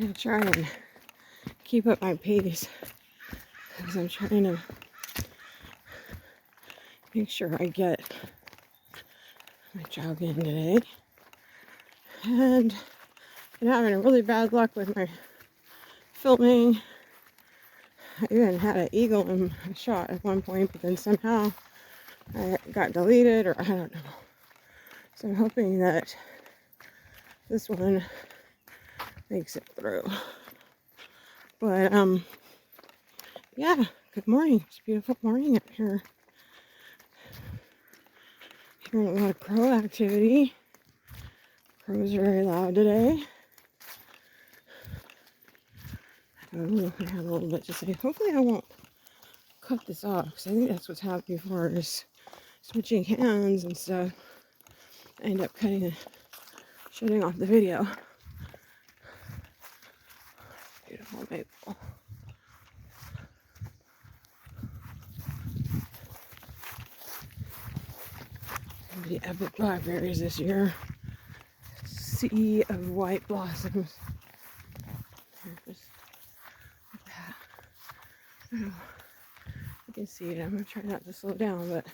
gonna try and keep up my pace because I'm trying to make sure I get my jog in today. And I'm having a really bad luck with my filming. I even had an eagle in a shot at one point, but then somehow I got deleted, or I don't know. So I'm hoping that this one makes it through. But yeah, good morning. It's a beautiful morning up here. Hearing a lot of crow activity. Crows are very loud today. Oh, I have a little bit to say. Hopefully I won't cut this off, because I think that's what's happened before, is switching hands and stuff. I end up shutting off the video. Beautiful maple. The epic blackberries this year. Sea of white blossoms. Just like that. Oh, you can see it. I'm gonna try not to slow down, but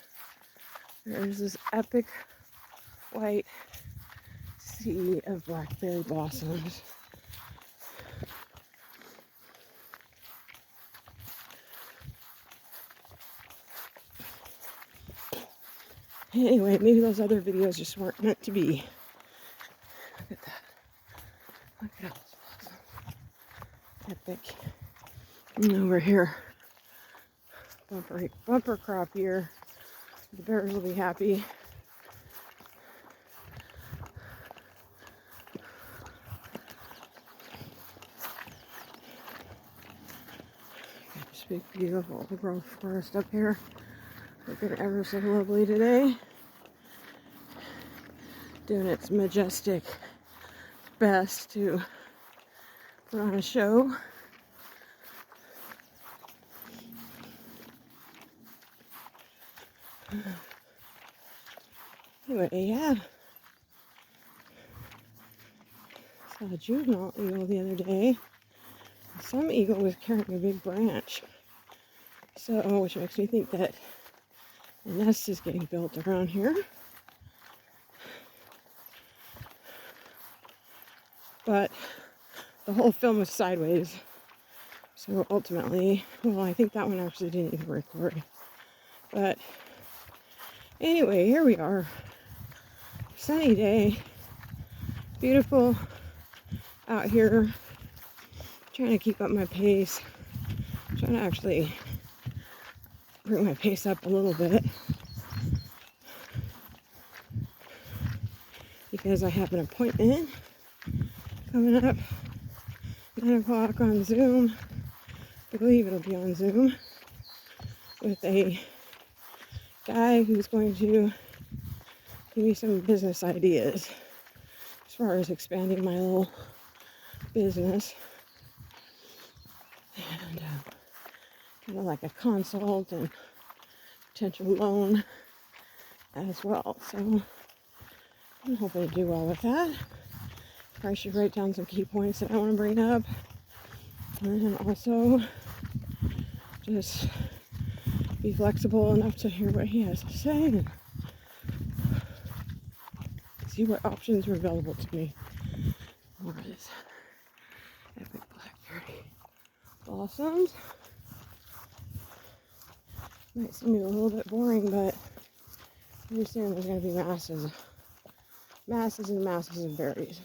there's this epic white sea of blackberry blossoms. Anyway, maybe those other videos just weren't meant to be. Look at that. Look at all those blossoms. Epic. And over here, bumper crop year. The bears will be happy. Got this big, beautiful growth forest up here. Looking ever so lovely today. Doing its majestic best to put on a show. Anyway, yeah. Saw a juvenile eagle the other day. Some eagle was carrying a big branch. So, which makes me think that a nest is getting built around here. But the whole film was sideways. So ultimately, well, I think that one actually didn't even record. But anyway, here we are. Sunny day. Beautiful out here. Trying to keep up my pace. Trying to actually bring my pace up a little bit. Because I have an appointment coming up. 9 o'clock on Zoom. I believe it'll be on Zoom. With a guy who's going to give me some business ideas as far as expanding my little business. And kind of like a consult and potential loan as well. So I'm hoping to do well with that. I should write down some key points that I want to bring up. And then also just be flexible enough to hear what he has to say and see what options are available to me. More of this epic blackberry blossoms. Might seem a little bit boring, but pretty soon there's going to be masses and masses of berries.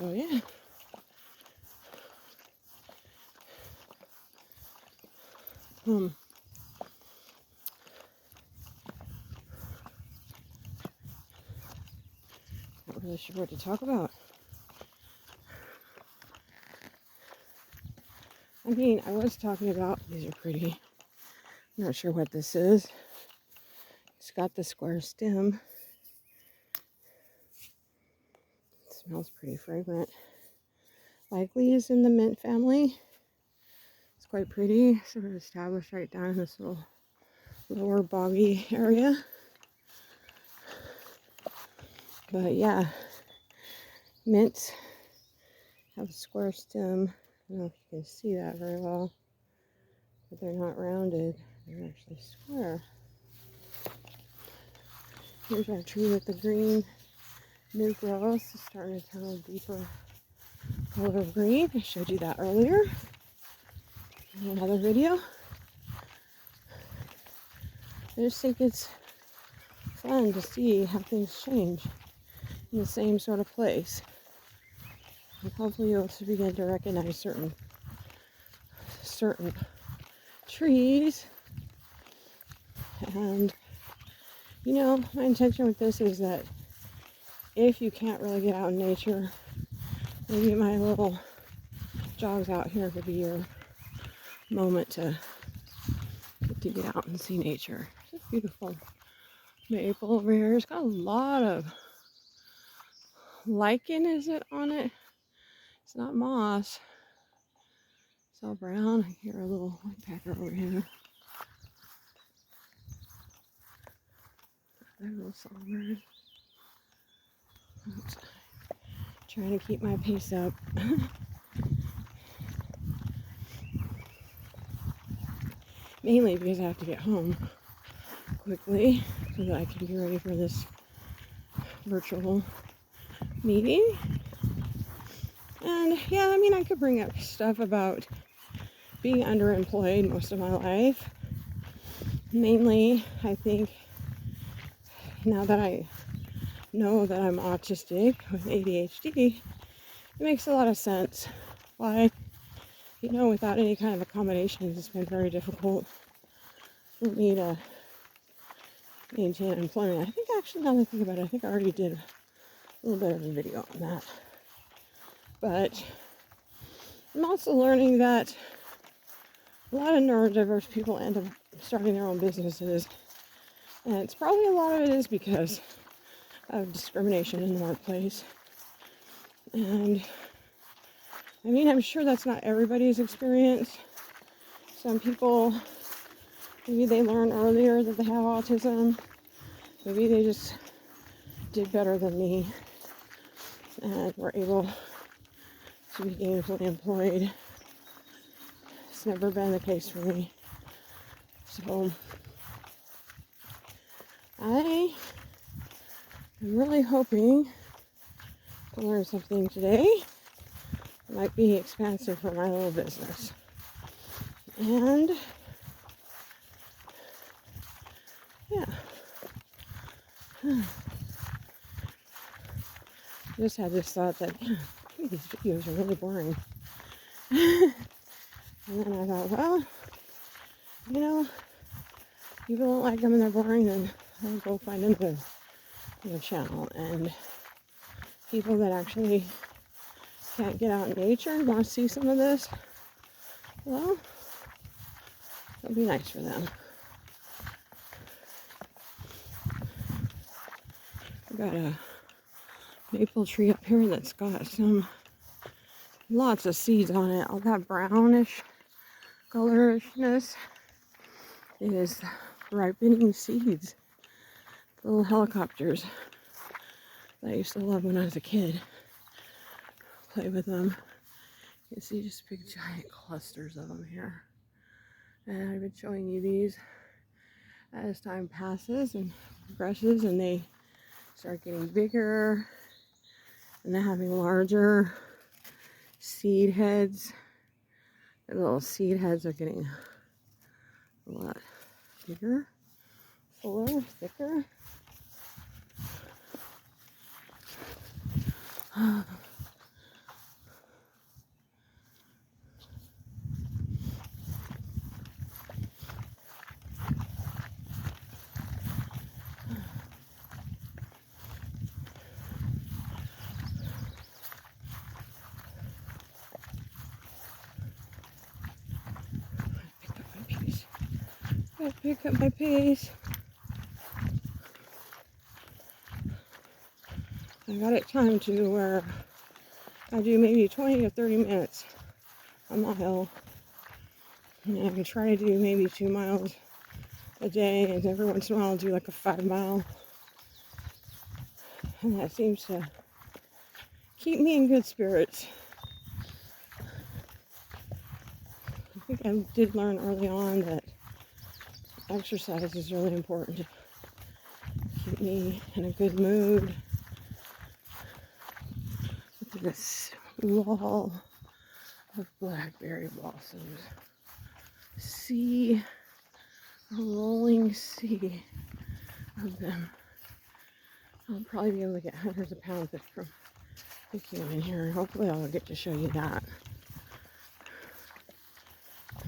Oh yeah. Not really sure what to talk about. I mean, I was talking about, these are pretty. I'm not sure what this is. It's got the square stem. It smells pretty fragrant. Likely is in the mint family. It's quite pretty, sort of established right down in this little lower boggy area. But yeah, mints have a square stem. I don't know if you can see that very well, but they're not rounded. They're actually square. Here's our tree with the green new growth. It's starting to turn a deeper color of green. I showed you that earlier in another video. I just think it's fun to see how things change in the same sort of place. And hopefully you'll begin to recognize certain trees. And you know, my intention with this is that if you can't really get out in nature, maybe my little jogs out here could be your moment to get out and see nature. It's a beautiful maple over here. It's got a lot of lichen, is it, on it? It's not moss. It's all brown. I hear a little woodpecker over here. That little songbird. Oops. Trying to keep my pace up. Mainly because I have to get home quickly so that I can be ready for this virtual meeting. And yeah, I mean, I could bring up stuff about being underemployed most of my life. Mainly, I think now that I know that I'm autistic with ADHD, it makes a lot of sense why, you know, without any kind of accommodations, it's been very difficult for me to maintain employment. I think actually, now that I think about it, I think I already did a little bit of a video on that. But I'm also learning that a lot of neurodiverse people end up starting their own businesses. And it's probably a lot of it is because of discrimination in the workplace. And I mean, I'm sure that's not everybody's experience. Some people, maybe they learn earlier that they have autism. Maybe they just did better than me and were able to be gainfully employed. It's never been the case for me. So I am really hoping to learn something today that might be expansive for my little business. And yeah, just had this thought that these videos are really boring. And then I thought, well, you know, people don't like them and they're boring, then I'll go find another channel. And people that actually can't get out in nature and want to see some of this, well, it'll be nice for them. I've got a maple tree up here that's got lots of seeds on it. All that brownish colorishness is ripening seeds. The little helicopters that I used to love when I was a kid. Play with them. You can see just big giant clusters of them here. And I've been showing you these as time passes and progresses, and they start getting bigger and they're having larger seed heads. The little seed heads are getting a lot bigger, fuller, thicker. Gotta pick up my pace. I got it timed to where I do maybe 20 to 30 minutes a mile. And I can try to do maybe 2 miles a day, and every once in a while I'll do like a 5 mile. And that seems to keep me in good spirits. I think I did learn early on that exercise is really important to keep me in a good mood. Look at this wall of blackberry blossoms. See, a rolling sea of them. I'll probably be able to get hundreds of pounds from picking them in here. Hopefully I'll get to show you that.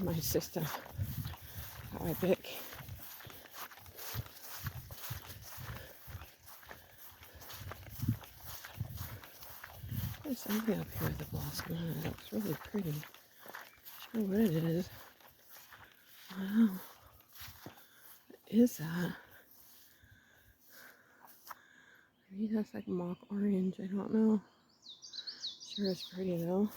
My system, how I pick. There's something up here with the blossom on it. That looks really pretty. Not sure what it is. Wow. What is that? Maybe that's like mock orange. I don't know. Sure is pretty though.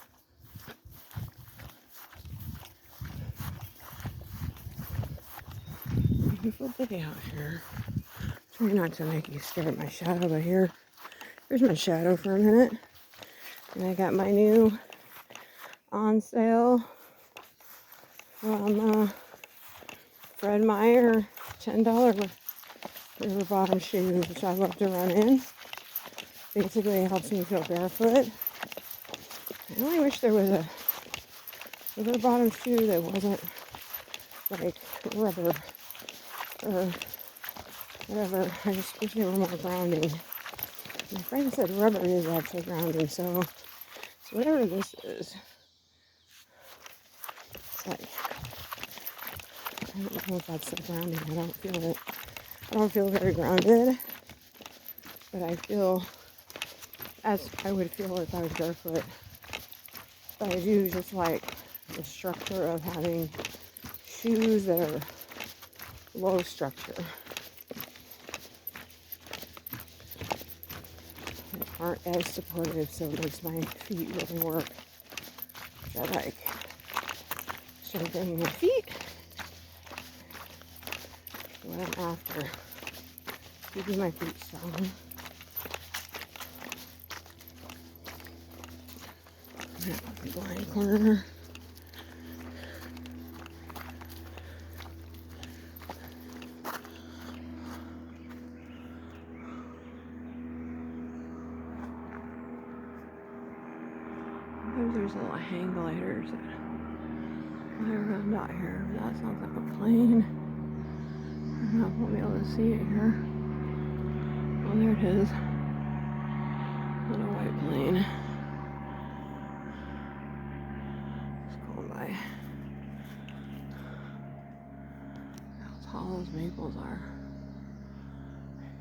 Beautiful day out here. Try not to make you stare at my shadow, but here's my shadow for a minute. And I got my new on sale from Fred Meyer $10 river bottom shoes, which I love to run in. Basically, it helps me feel barefoot. I only wish there was a river bottom shoe that wasn't like rubber or whatever. I just wish they were more grounding. My friend said rubber is actually grounding, so whatever this is, it's like, I don't know if that's the grounding. I don't feel it. I don't feel very grounded, but I feel as I would feel if I was barefoot. But I do just like the structure of having shoes that are low structure. That aren't as supportive, so it makes my feet really work. Which I like. Strengthening my feet. What I'm after. Keeping my feet strong. The blind corner. Sometimes there's little hang gliders that fly around out here. That sounds like a plane. I don't know if we'll be able to see it here. Oh, there it is. Little white plane. It's going by. How tall those maples are.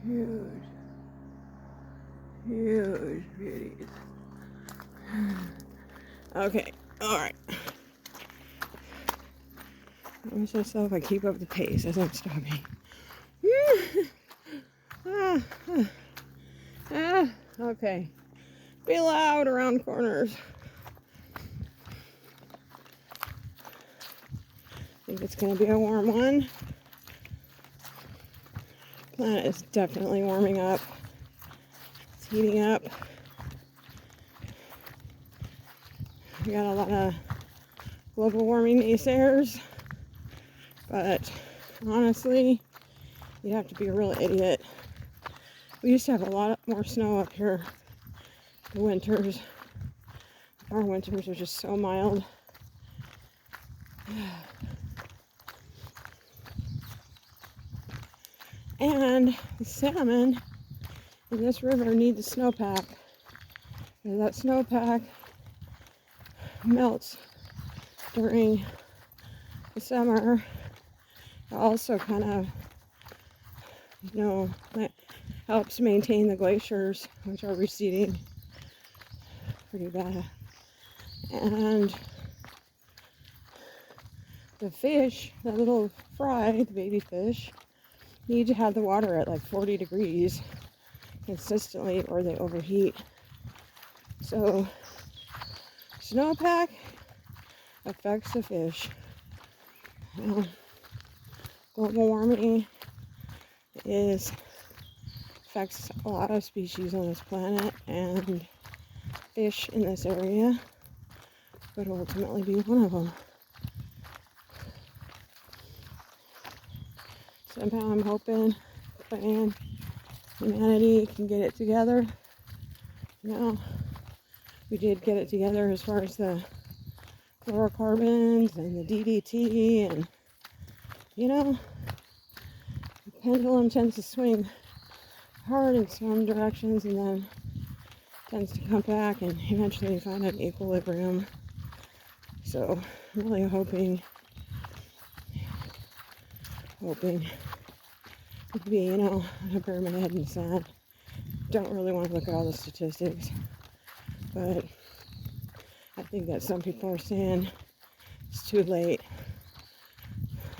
Huge. Huge beauties. Okay, alright. I promise myself I keep up the pace as I'm stopping. Okay. Be loud around corners. I think it's going to be a warm one. Planet is definitely warming up. It's heating up. We got a lot of global warming naysayers, but honestly, you'd have to be a real idiot. We used to have a lot more snow up here. The winters, our winters are just so mild. And the salmon in this river need the snowpack. And that snowpack melts during the summer. It also kind of, helps maintain the glaciers, which are receding pretty bad. And the fish, the little fry, the baby fish, need to have the water at like 40 degrees consistently or they overheat. So snowpack affects the fish. Global warming is affects a lot of species on this planet and fish in this area could ultimately be one of them. Somehow I'm hoping, praying, humanity can get it together. You know, we did get it together as far as the fluorocarbons and the DDT, and you know, the pendulum tends to swing hard in some directions and then tends to come back and eventually find an equilibrium. So I'm really hoping it could be, you know, I bury my head in the sand. Don't really want to look at all the statistics, but I think that some people are saying it's too late.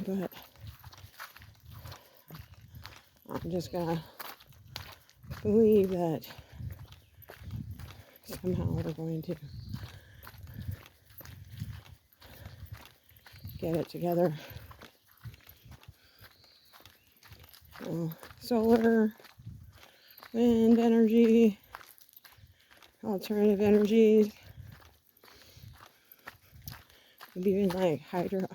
But I'm just gonna believe that somehow we're going to get it together. So, solar, wind energy, alternative energies, maybe even like hydrogen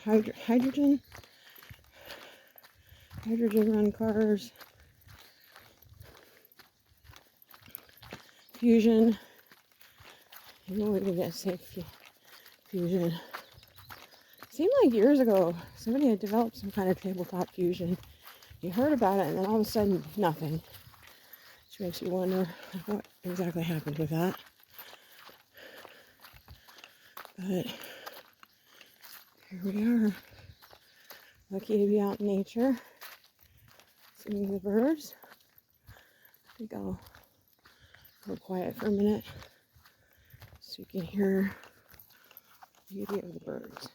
run cars, fusion. You know, we can get safe fusion. Seemed like years ago somebody had developed some kind of tabletop fusion. You heard about it and then all of a sudden nothing. Which makes you wonder what exactly happened with that. But here we are. Lucky to be out in nature. Seeing the birds. I think I'll go quiet for a minute so you can hear the beauty of the birds.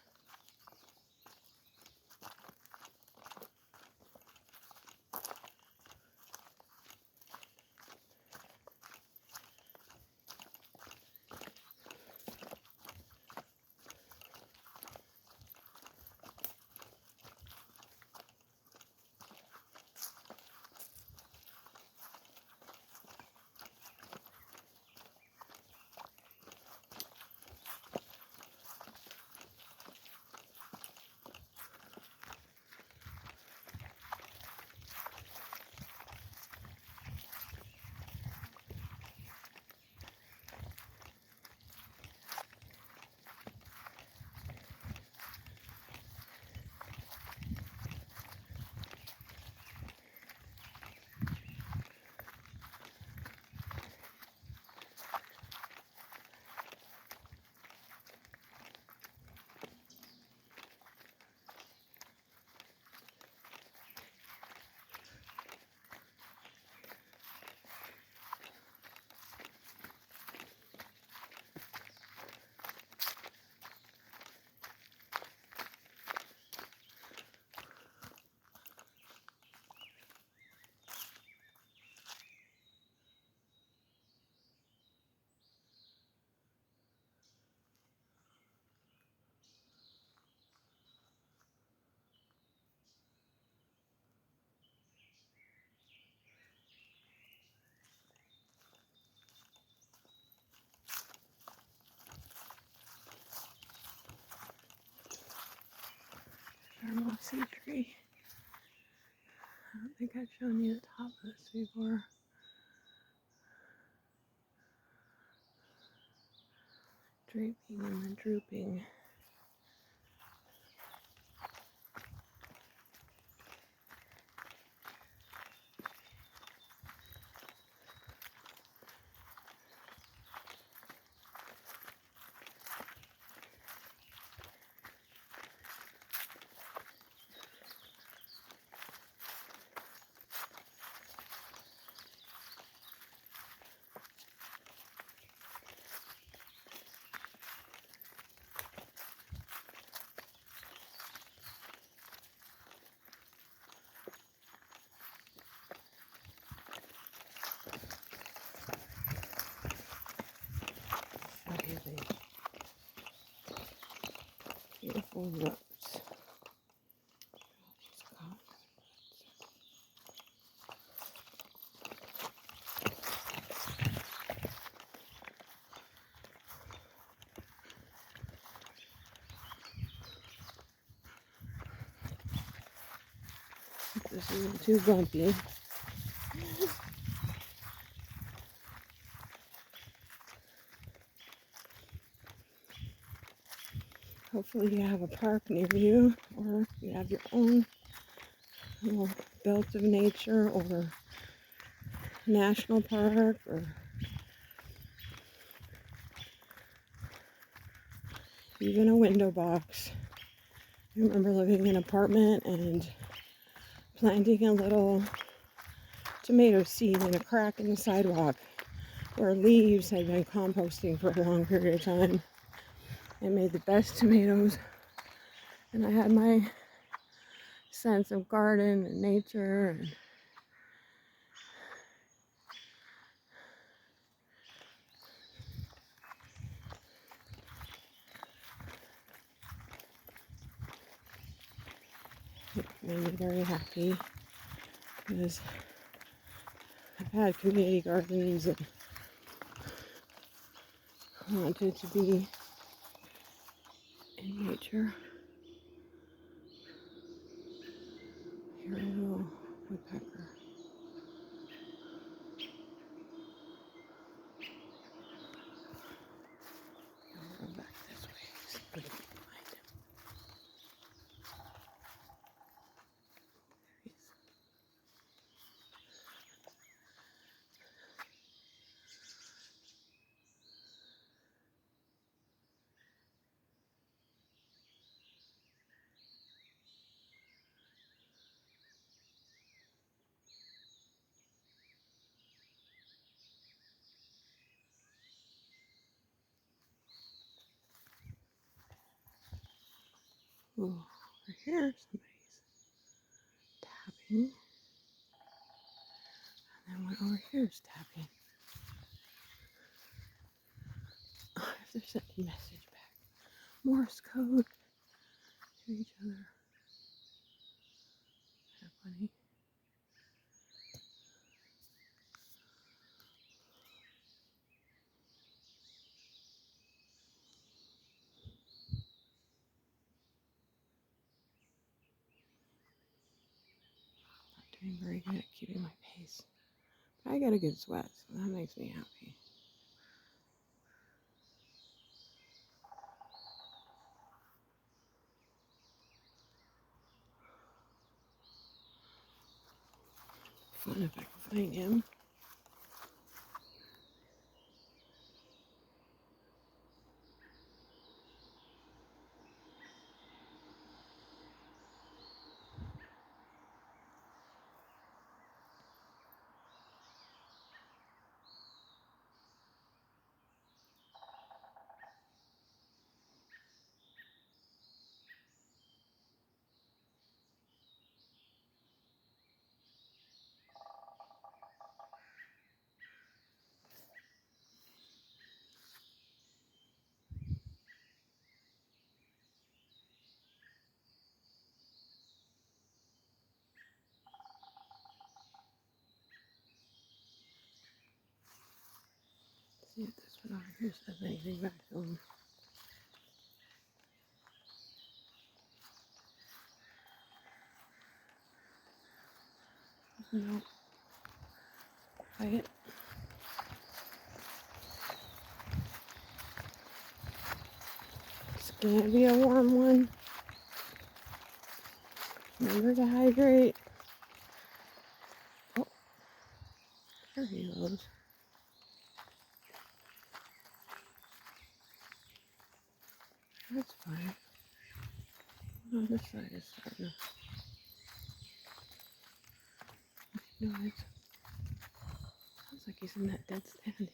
Our mossy tree. I don't think I've shown you the top of this before. Draping and then drooping. Beautiful roots. this isn't too bumpy. Hopefully you have a park near you, or you have your own little belt of nature, or national park, or even a window box. I remember living in an apartment and planting a little tomato seed in a crack in the sidewalk where leaves had been composting for a long period of time. It made the best tomatoes, and I had my sense of garden and nature. And it made me very happy because I've had community gardens and wanted to be in nature. Here, a little woodpecker. I'll go back this way. See if I can find him. There he is. Ooh, over here, somebody's tapping. And then one over here is tapping. Oh, if they're sending a message back. Morse code to each other. Kind of funny. Not doing very good at keeping my pace. But I get a good sweat, so that makes me happy. Fun if I can find him. See if this one over here says anything back to him. No. Quiet. It's gonna be a warm one. Remember to hydrate. Oh, there he goes. That's fine. On this side is starting to make noise. Sounds like he's in that dead standing.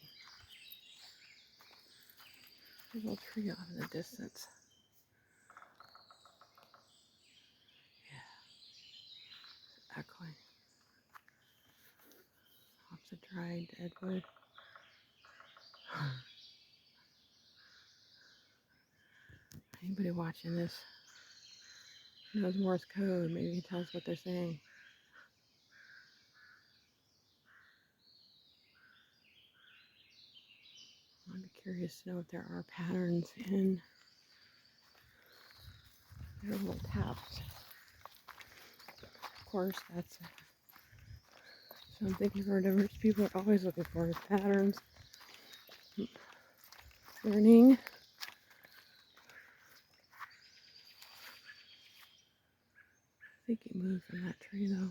There's a little tree off in the distance. Yeah, echoing. Lots of dry dead wood. Anybody watching this knows Morse code. Maybe you can tell us what they're saying. I'd be curious to know if there are patterns in their little taps. course, that's something for diverse people are always looking for is patterns, learning. I think he moved from that tree though.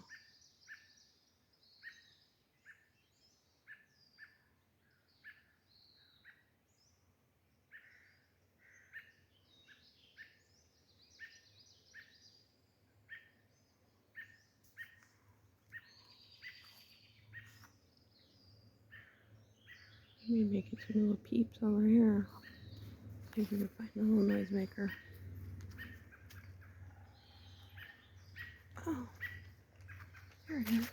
Maybe making some little peeps over here. See if we can find a little noisemaker. Oh, there it is.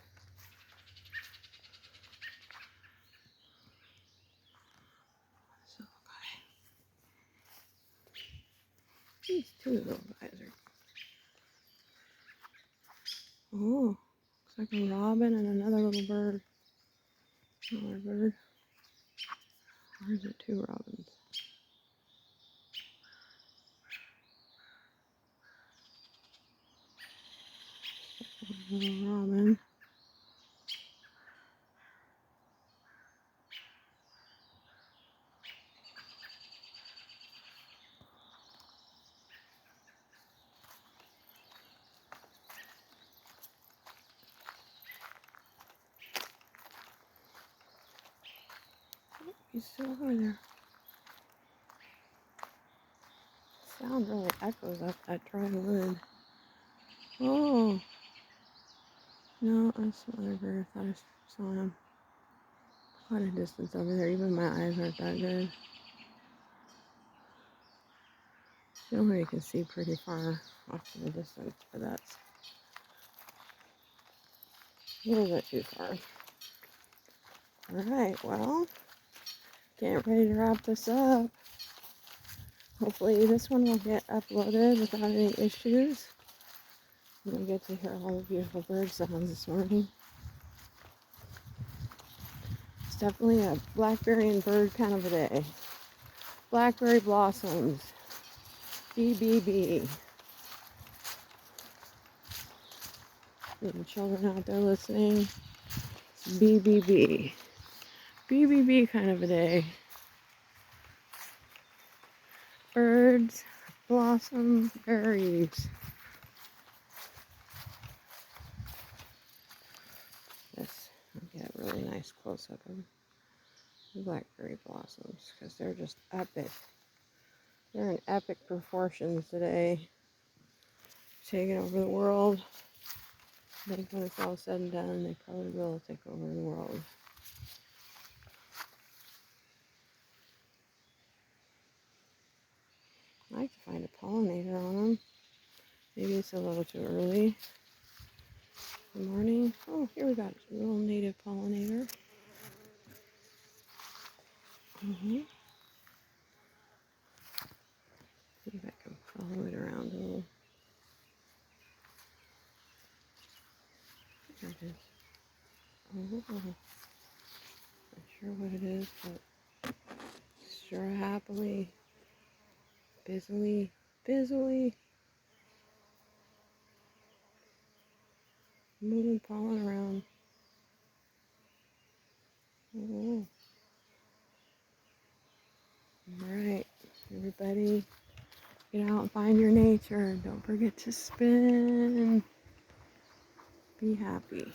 So, okay. These two little guys are. Oh, looks like a robin and another little bird. Another bird. Or is it two robins? A little robin. He's still over there. Sound really echoes up that dry wood. Oh, no, that's some other bird. I thought I saw him quite a distance over there. Even my eyes aren't that good. Nobody can see pretty far off in the distance, but that's a little bit too far. Alright, well, getting ready to wrap this up. Hopefully this one will get uploaded without any issues. You'll get to hear all the beautiful bird sounds this morning. It's definitely a blackberry and bird kind of a day. Blackberry blossoms. BBB. Little children out there listening. It's BBB. BBB kind of a day. Birds, blossom, berries. This, I'll get a really nice close up of the blackberry blossoms because they're just epic. They're in epic proportions today. Taking over the world. I think when it's all said and done, they probably will take over the world. I like to find a pollinator on them. Maybe it's a little too early. Good morning. Oh, here we got a little native pollinator. See if I can follow it around a little. There it is. Oh, not sure what it is, but sure happily, busily moving pollen around. Oh. Alright, everybody, get out and find your nature. Don't forget to spin. Be happy.